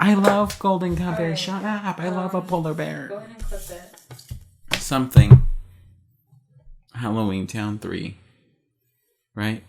I love golden bears. Right. Shut up. I love a polar bear. Go ahead and clip it. Something. Halloween Town 3. Right?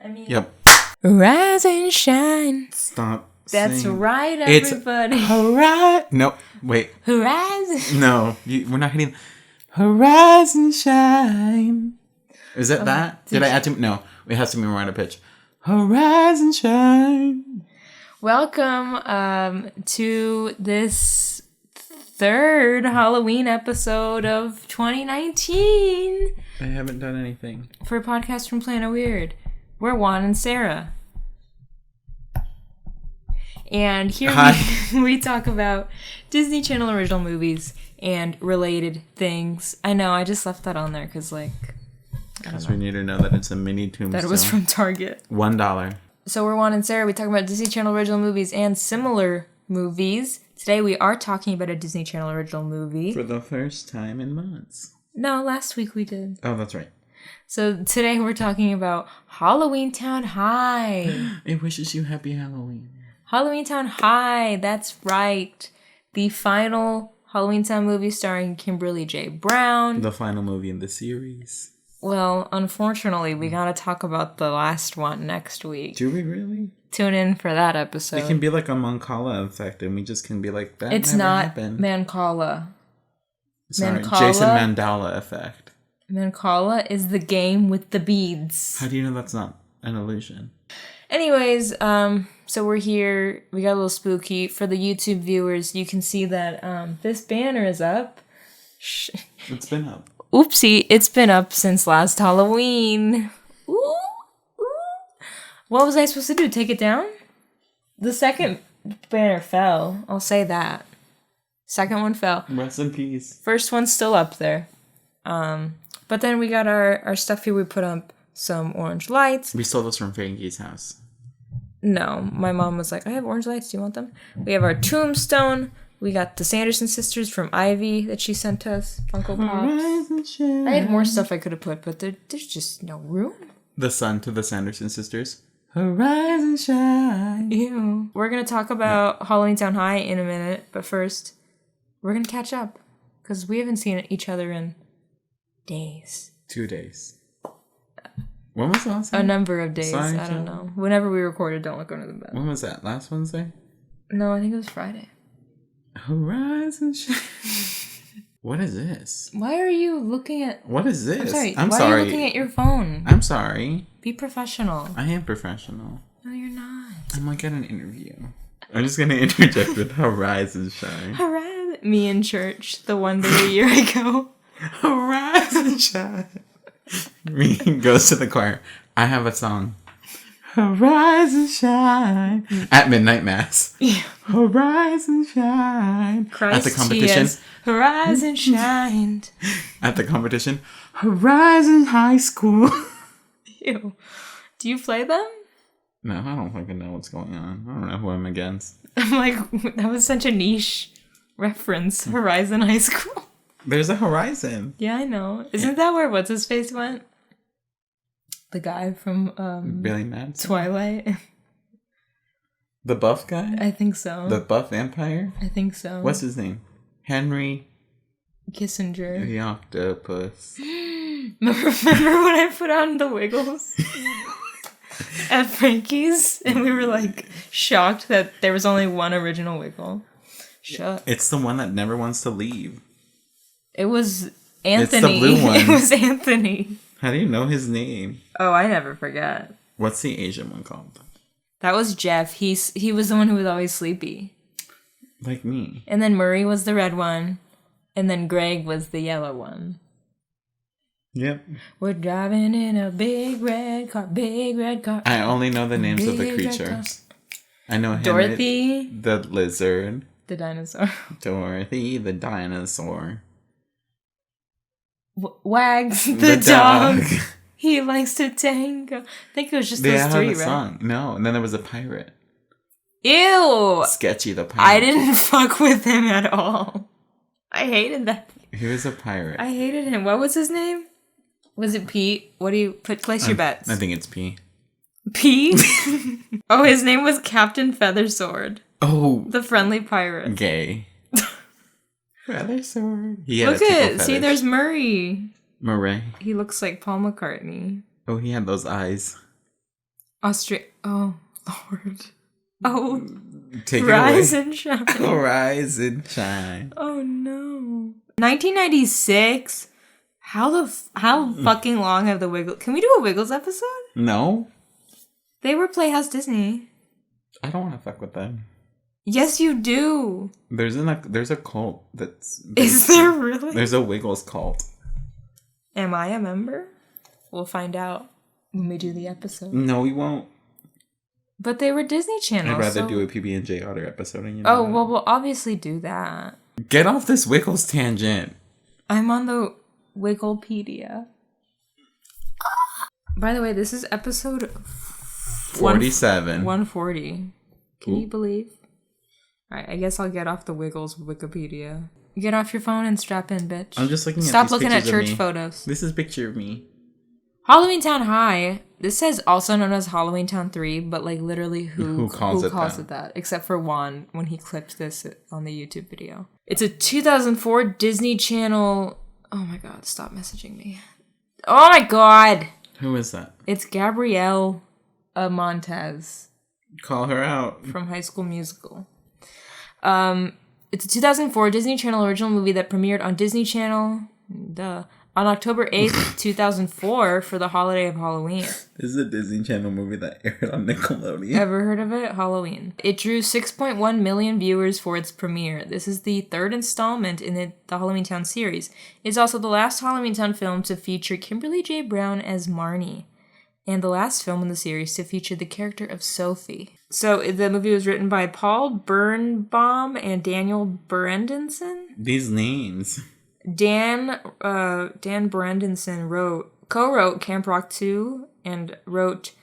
I mean... Yep. Rise and shine. Stop. That's saying. right, everybody. Horizon. No, wait. Horizon. No, we're not hitting. Horizon shine. Is that that? Did I add to? No, it has to be more out of pitch. Horizon shine. Welcome to this third Halloween episode of 2019. I haven't done anything. For a podcast from Planet Weird. We're Juan and Sarah. And here we talk about Disney Channel original movies and related things. I know, I just left that on there because, Because we need to know that it's a mini tombstone. That it was from Target. $1. So we're Juan and Sarah. We talk about Disney Channel original movies and similar movies. Today we are talking about a Disney Channel original movie. For the first time in months. No, last week we did. Oh, that's right. So today we're talking about Halloween Town High. It wishes you happy Halloween. Halloween Town High, that's right. The final Halloween Town movie starring Kimberly J. Brown. The final movie in the series. Well, unfortunately, we gotta talk about the last one next week. Do we really? Tune in for that episode. It can be like a Mancala effect, and we just can be like, that it's never not happened. Mancala. Sorry, Mancala? Jason Mandela effect. Mancala is the game with the beads. How do you know that's not an illusion? Anyways, so we're here. We got a little spooky. For the YouTube viewers, you can see that this banner is up. It's been up. Oopsie, it's been up since last Halloween. Ooh. What was I supposed to do? Take it down? The second banner fell. I'll say that. Second one fell. Rest in peace. First one's still up there. But then we got our stuff here. We put up some orange lights. We stole those from Frankie's house. No, my mom was like, I have orange lights. Do you want them? We have our tombstone. We got the Sanderson sisters from Ivy that she sent us. Funko Pops. I had more stuff I could have put, but there's just no room. The son to the Sanderson sisters. Horizon shine. Ew. We're going to talk about Halloween Town High in a minute, but first, we're going to catch up. Because we haven't seen each other in days. 2 days. When was the last time? A number of days. Sorry, I don't know. Whenever we recorded, don't look under the bed. When was that? Last Wednesday? No, I think it was Friday. Horizon shine. What is this? Why are you looking at... What is this? I'm sorry. Why are you looking at your phone? I'm sorry. Be professional. I am professional. No, you're not. I'm like at an interview. I'm just going to interject with Horizon shine. Horizon. Me in church the one day a year ago. Horizon shine. Me goes to the choir. I have a song. Horizon shine. At midnight mass. Yeah. Horizon shine. Christ, at the competition. Horizon shined. At the competition. Horizon High School. Ew. Do you play them? No, I don't fucking know what's going on. I don't know who I'm against. I'm like, that was such a niche reference. Horizon High School. There's a horizon. Yeah, I know. Isn't that where what's his face went? The guy from Billy Madsen? Twilight. The buff guy? I think so. The buff vampire? I think so. What's his name? Henry Kissinger. the Octopus. Remember when I put on the Wiggles at Frankie's and we were like shocked that there was only one original Wiggle? Shut. It's the one that never wants to leave. It was Anthony. It's the blue one. It was Anthony. How do you know his name? Oh, I never forget. What's the Asian one called? That was Jeff. He was the one who was always sleepy. Like me. And then Murray was the red one. And then Greg was the yellow one. Yep. We're driving in a big red car. I only know the names of the creatures. I know Henry, Dorothy. the lizard. The dinosaur. Dorothy, the dinosaur. Wags, the dog. He likes to tango. I think it was just those three, right? Song. No, and then there was a pirate. Ew! Sketchy the pirate. I didn't fuck with him at all. I hated that. He was a pirate. I hated him. What was his name? Was it Pete? What do you place your bets? I think it's P. Pete? Oh, his name was Captain Feathersword. Oh. The friendly pirate. Gay. Feathersword. Look at, see, there's Murray. Murray. He looks like Paul McCartney. Oh, he had those eyes. Oh, Lord. Oh. Take Rise it away. and shine. Rise and shine. Oh, no. 1996? How fucking long have the Wiggles... Can we do a Wiggles episode? No. They were Playhouse Disney. I don't want to fuck with them. Yes, you do. There's a cult that's... Is there really? There's a Wiggles cult. Am I a member? We'll find out when we do the episode. No, we won't. But they were Disney Channel. I'd rather do a PB&J Otter episode. And well, we'll obviously do that. Get off this Wiggles tangent. I'm on the Wigglepedia. By the way, this is episode 47. 140. Can you believe? Alright, I guess I'll get off the Wiggles Wikipedia. Get off your phone and strap in, bitch. I'm just looking at Stop these looking at pictures church of me. photos. This is a picture of me. Halloween Town High. This says also known as Halloween Town 3, but like literally who calls it that? Except for Juan when he clipped this on the YouTube video. It's a 2004 Disney Channel. Oh my god, stop messaging me. Oh my god. Who is that? It's Gabrielle Montez. Call her out. From High School Musical. It's a 2004 Disney Channel original movie that premiered on Disney Channel on October 8th, 2004 for the holiday of Halloween. This is a Disney Channel movie that aired on Nickelodeon. Ever heard of it? Halloween. It drew 6.1 million viewers for its premiere. This is the third installment in the Halloween Town series. It's also the last Halloween Town film to feature Kimberly J. Brown as Marnie, and the last film in the series to feature the character of Sophie. So the movie was written by Paul Birnbaum and Daniel Brandenson. These names. Dan Brandenson co-wrote Camp Rock 2 and wrote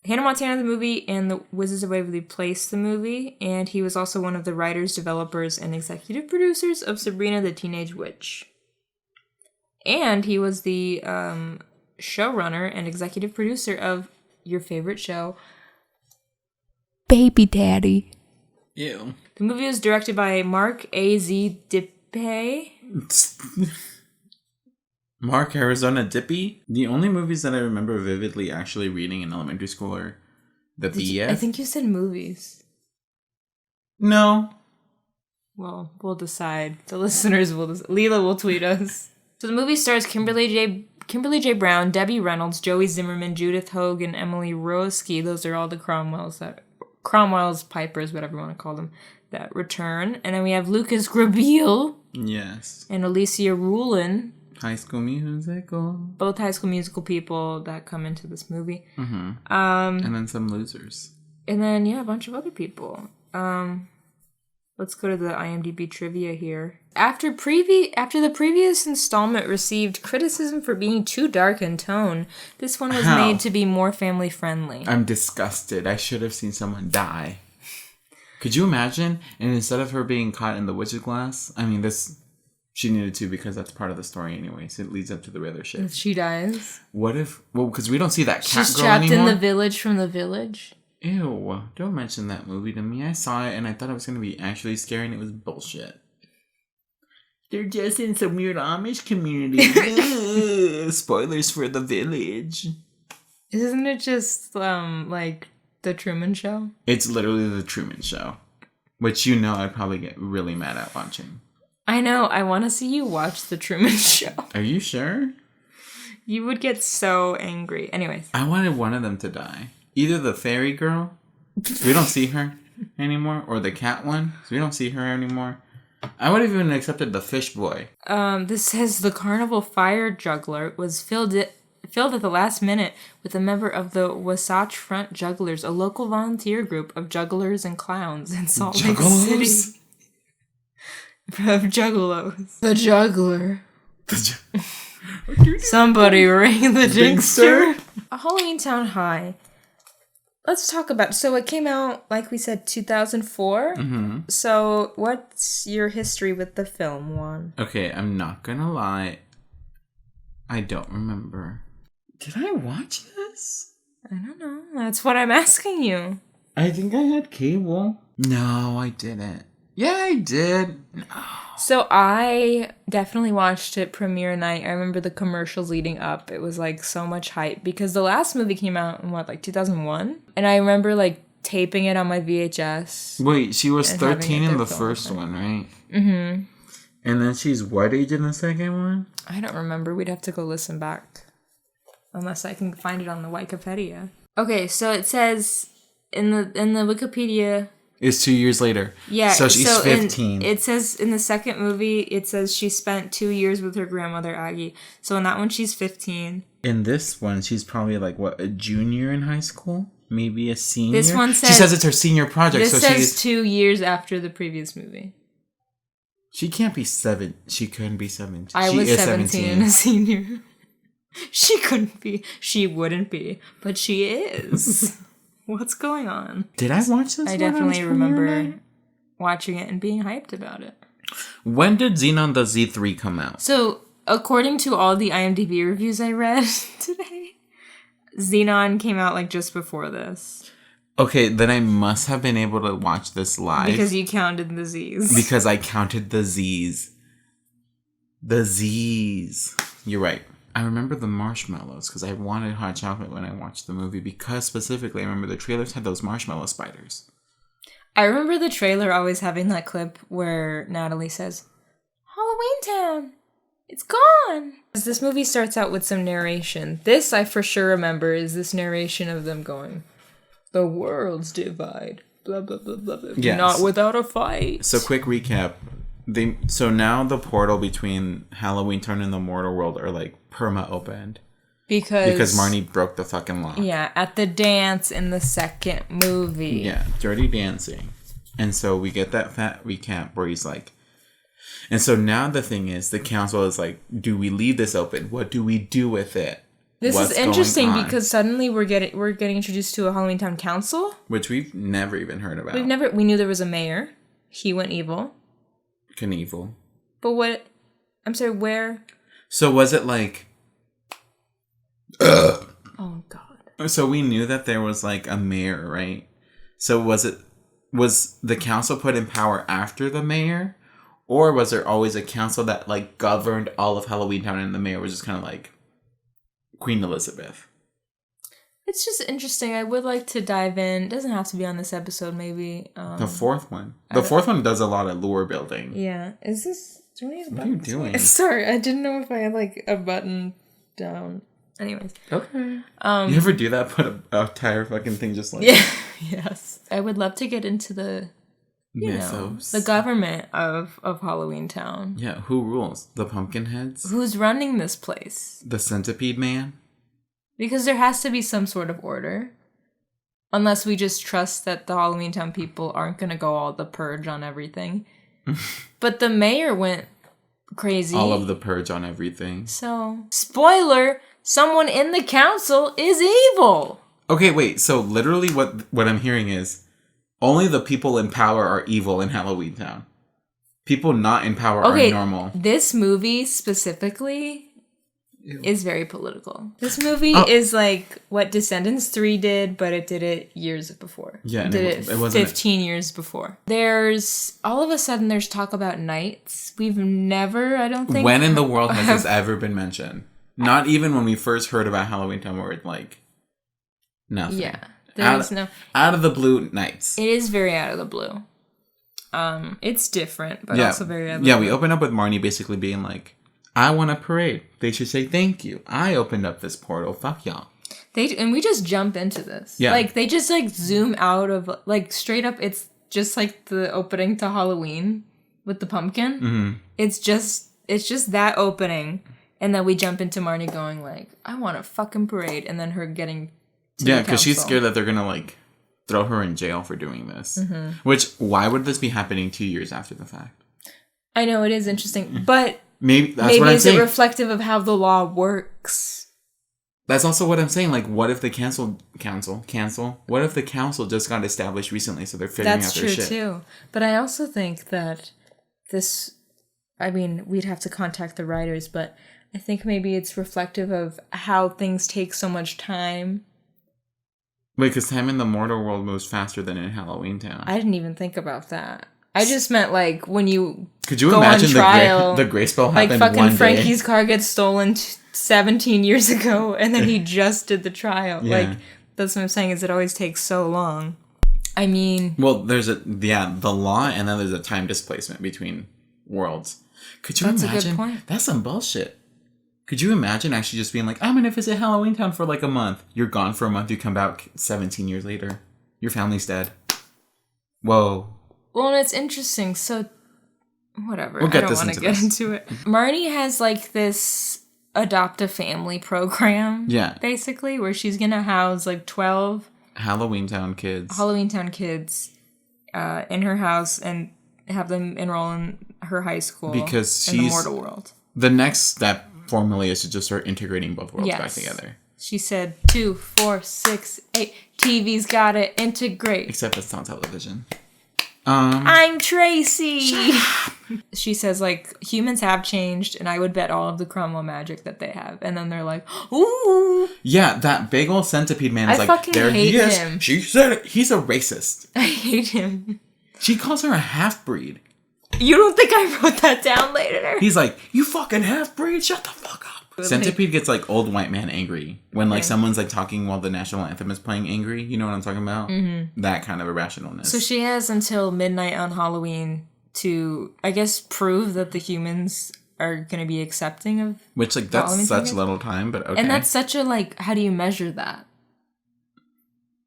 Hannah Montana the movie and The Wizards of Waverly Place the movie, and he was also one of the writers, developers, and executive producers of Sabrina the Teenage Witch. And he was the showrunner and executive producer of your favorite show, Baby Daddy. Ew. The movie was directed by Mark A.Z. Dippé. Mark Arizona Dippy? The only movies that I remember vividly actually reading in elementary school are the BS. I think you said movies. No. Well, we'll decide. The listeners will decide. Leela will tweet us. So the movie stars Kimberly J. Brown, Debbie Reynolds, Joey Zimmerman, Judith Hogue, and Emily Roski. Those are all the Cromwell's Pipers, whatever you want to call them, that return. And then we have Lucas Grabeel. Yes. And Alicia Rulin. High School Musical. Both High School Musical people that come into this movie. Mm-hmm. And then some losers. And then, a bunch of other people. Let's go to the IMDb trivia here. After the previous installment received criticism for being too dark in tone, this one was made to be more family friendly. I'm disgusted. I should have seen someone die. Could you imagine? And instead of her being caught in the witch's glass, she needed to because that's part of the story anyway. So it leads up to the other shit. If she dies. What if? Well, because we don't see that cat She's girl trapped anymore. in the village from the village. Ew! Don't mention that movie to me. I saw it and I thought it was gonna be actually scary, and it was bullshit. They're just in some weird Amish community. Spoilers for The Village. Isn't it just like The Truman Show? It's literally The Truman Show, which I'd probably get really mad at watching. I know. I want to see you watch The Truman Show. Are you sure? You would get so angry. Anyways. I wanted one of them to die. Either the fairy girl, we don't see her anymore, or the cat one, so we don't see her anymore. I would have even accepted the fish boy. This says the carnival fire juggler was filled at the last minute with a member of the Wasatch Front Jugglers, a local volunteer group of jugglers and clowns in Salt Lake City. Of juggalos. The juggler. Somebody ring the jinxter. Halloween Town High. Let's talk about... So it came out, like we said, 2004. Mm-hmm. So what's your history with the film, Juan? Okay, I'm not gonna lie. I don't remember. Did I watch this? I don't know. That's what I'm asking you. I think I had cable. No, I didn't. Yeah, I did. No. So I definitely watched it premiere night. I remember the commercials leading up. It was like so much hype because the last movie came out in what, like 2001? And I remember like taping it on my VHS. Wait, she was 13 in the first one, right? Mm-hmm. And then she's what age in the second one? I don't remember. We'd have to go listen back. Unless I can find it on the Wikipedia. Okay, so it says in the Wikipedia... It's 2 years later. Yeah. So she's 15. It says in the second movie, it says she spent 2 years with her grandmother, Aggie. So in that one, she's 15. In this one, she's probably like, what, a junior in high school? Maybe a senior? This one says... She says it's her senior project. This so says 2 years after the previous movie. She can't be 7. She couldn't be 17. I was 17 and a senior. She couldn't be. She wouldn't be. But she is. What's going on? Did I watch this? I definitely remember watching it and being hyped about it. When did Xenon the Z3 come out? So, according to all the IMDb reviews I read today, Xenon came out like just before this. Okay, then I must have been able to watch this live. Because you counted the Z's. Because I counted the Z's. The Z's. You're right. I remember the marshmallows because I wanted hot chocolate when I watched the movie because specifically I remember the trailers had those marshmallow spiders. I remember the trailer always having that clip where Natalie says, Halloween Town, it's gone. This movie starts out with some narration. This I for sure remember is this narration of them going, the worlds divide, blah, blah, blah, blah, blah. Yes. Not without a fight. So quick recap. So now the portal between Halloween Town and the mortal world are like perma-opened. Because Marnie broke the fucking lock. Yeah, at the dance in the second movie. Yeah, Dirty Dancing. And so we get that fat recap where he's like... And so now the thing is, the council is like, do we leave this open? What do we do with it? This is interesting because suddenly we're getting introduced to a Halloween Town council. Which we've never even heard about. We knew there was a mayor. He went evil. Knievel. But what... I'm sorry, where... So was it like... Oh, God. So we knew that there was like a mayor, right? So was the council put in power after the mayor? Or was there always a council that like governed all of Halloween Town and the mayor was just kind of like Queen Elizabeth? It's just interesting. I would like to dive in. It doesn't have to be on this episode, maybe. The fourth one. The fourth one does a lot of lore building. Yeah. Is this... Do we have a button? What are you doing? Sorry, I didn't know if I had like a button down. Anyways. Okay. You ever do that? Put an entire fucking thing just like... Yeah. Yes. I would love to get into the... mythos. The government of Halloween Town. Yeah. Who rules? The Pumpkinheads? Who's running this place? The Centipede Man? Because there has to be some sort of order. Unless we just trust that the Halloween Town people aren't going to go all the purge on everything. But the mayor went crazy. All of the purge on everything. So, spoiler, someone in the council is evil. Okay, wait. So literally what I'm hearing is only the people in power are evil in Halloween Town. People not in power are normal. This movie specifically... is very political. This movie is like what Descendants 3 did, but it did it years before. Yeah, it did it 15 years before. There's, all of a sudden, there's talk about knights. We've never, I don't think... When in the world has this ever been mentioned? Not even when we first heard about Halloween Town, where it's like, nothing. Yeah, there's no... Out of the blue, knights. It is very out of the blue. It's different, but also very out of the blue. Yeah, we open up with Marnie basically being like, I want a parade. They should say thank you. I opened up this portal. Fuck y'all. And we just jump into this. Yeah. Like, they just, like, zoom out of, like, straight up, it's just, like, the opening to Halloween with the pumpkin. Mm-hmm. It's just that opening. And then we jump into Marnie going, like, I want a fucking parade. And then her getting to the because she's scared that they're going to, like, throw her in jail for doing this. Mm-hmm. Which, why would this be happening 2 years after the fact? I know, it is interesting. But... Maybe what I'm is saying. It reflective of how the law works? That's also what I'm saying. Like, what if the cancel? What if the council just got established recently, so they're figuring out their shit? That's true too. But I also think that this, I mean, we'd have to contact the writers, but I think maybe it's reflective of how things take so much time Wait, because time in the mortal world moves faster than in Halloween Town. I didn't even think about that. I just meant, like, when you Could you go imagine on trial, the gray spell happened like, fucking one day? Frankie's car gets stolen 17 years ago, and then he just did the trial. Yeah. Like, that's what I'm saying, is it always takes so long. I mean... Well, there's the law, and then there's a time displacement between worlds. Could you imagine? That's a good point. That's some bullshit. Could you imagine actually just being like, I'm gonna visit Halloween Town for like a month. You're gone for a month, you come back 17 years later. Your family's dead. Whoa. Well, and it's interesting, so... Whatever, We'll get I don't want to get into it. Marnie has, like, this adopt a family program. Yeah. Basically, where she's gonna house, like, 12... Halloween Town kids in her house and have them enroll in her high school because in the mortal world. The next step formally is to just start integrating both worlds back together. She said 2, 4, 6, 8. TV's gotta integrate. Except it's not television. I'm Tracy. She says, like, humans have changed, and I would bet all of the Cromwell magic that they have. And then they're like, ooh. Yeah, that big old centipede man is I like, fucking there hate he is. him. She said it. He's a racist. I hate him. She calls her a half-breed. You don't think I wrote that down later? He's like, you fucking half-breed, shut the fuck up. Centipede gets like old white man angry when like someone's like talking while the national anthem is playing angry. You know what I'm talking about? Mm-hmm. That kind of irrationalness. So she has until midnight on Halloween to, I guess, prove that the humans are going to be accepting of... Which, like, that's such little time, but okay. And that's such a, like, how do you measure that?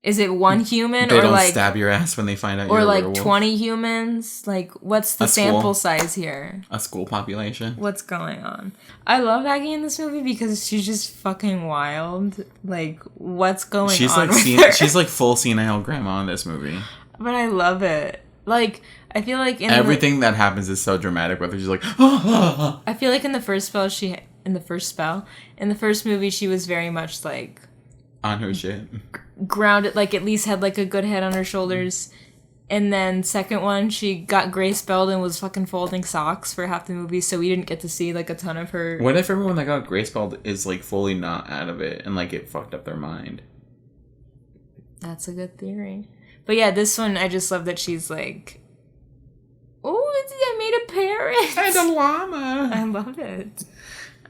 Is it one human they or don't like stab your ass when they find out you're a like werewolf? 20 humans? Like, what's the sample size here? A school population. What's going on? I love Aggie in this movie because she's just fucking wild. Like, what's going on? She's like full senile grandma in this movie. But I love it. Like, I feel like everything that happens is so dramatic. Whether she's like, I feel like in the first movie she was very much like on her shit. Grounded, like at least had like a good head on her shoulders. And then second one, she got gray spelled and was fucking folding socks for half the movie, so we didn't get to see like a ton of her. What if everyone that got gray spelled is like fully not out of it and like it fucked up their mind? That's a good theory. But yeah, this one I just love that she's like, oh, I made a parrot and a llama. I love it.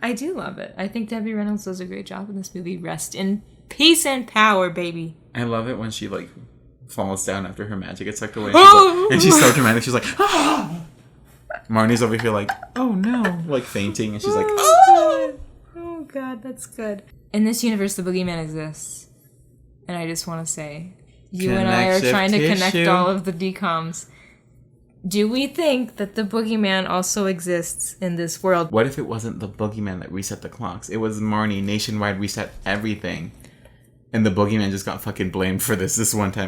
I do love it. I think Debbie Reynolds does a great job in this movie. Rest in peace and power, baby. I love it when she like falls down after her magic gets sucked away. And she's so dramatic. She's like, ah! Marnie's over here like, oh no, like fainting, and she's like, oh god, that's good. In this universe, the boogeyman exists, and I just want to say, you and I are trying to connect all of the decoms. Do we think that the boogeyman also exists in this world? What if it wasn't the boogeyman that reset the clocks? It was Marnie nationwide reset everything. And the boogeyman just got fucking blamed for this one time.